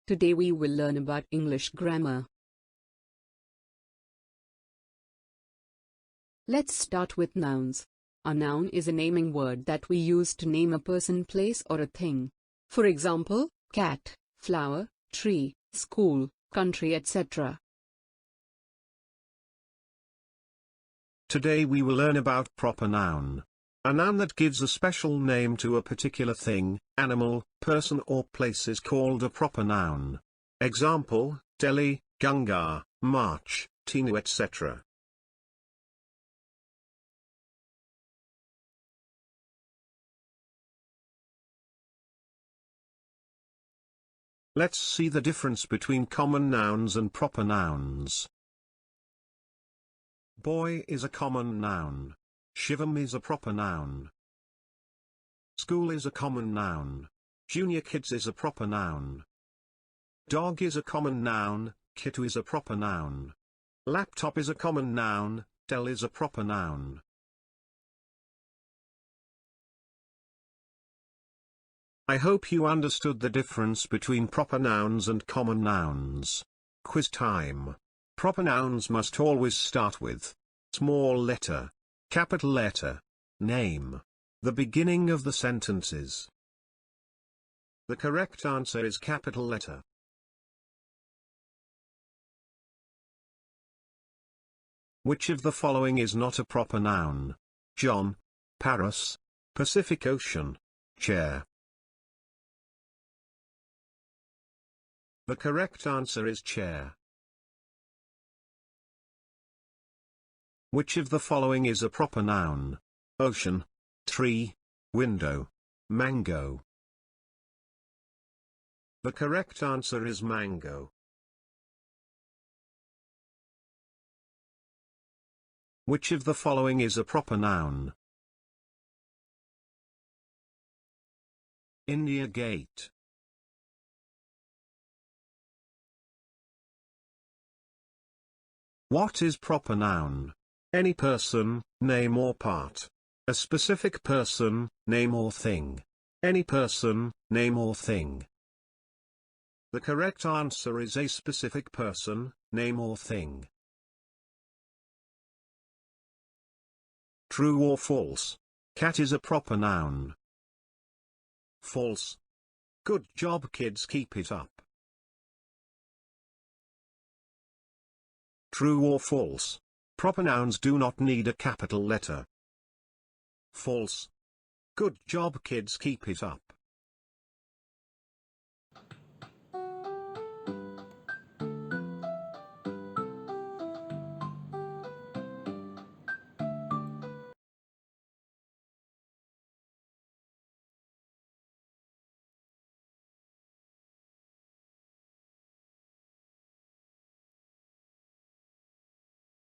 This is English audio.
Today we will learn about English grammar. Let's start with nouns. A noun is a naming word that we use to name a person, place, or a thing. For example, cat, flower, tree, school, country, etc. Today we will learn about proper noun. A noun that gives a special name to a particular thing, animal, person or place is called a proper noun. Example, Delhi, Ganga, March, Tinu, etc. Let's see the difference between common nouns and proper nouns. Boy is a common noun. Shivam is a proper noun. School is a common noun. Junior kids is a proper noun. Dog is a common noun. Kittu is a proper noun. Laptop is a common noun. Dell is a proper noun. I hope you understood the difference between proper nouns and common nouns. Quiz time. Proper nouns must always start with small letter, capital letter, name, the beginning of the sentences. The correct answer is capital letter. Which of the following is not a proper noun? John, Paris, Pacific Ocean, chair. The correct answer is chair. Which of the following is a proper noun? Ocean, tree, window, mango. The correct answer is mango. Which of the following is a proper noun? India Gate. What is proper noun? Any person, name or part. A specific person, name or thing. Any person, name or thing. The correct answer is a specific person, name or thing. True or false? Cat is a proper noun. False. Good job kids, keep it up. True or false? Proper nouns do not need a capital letter. False. Good job kids, keep it up.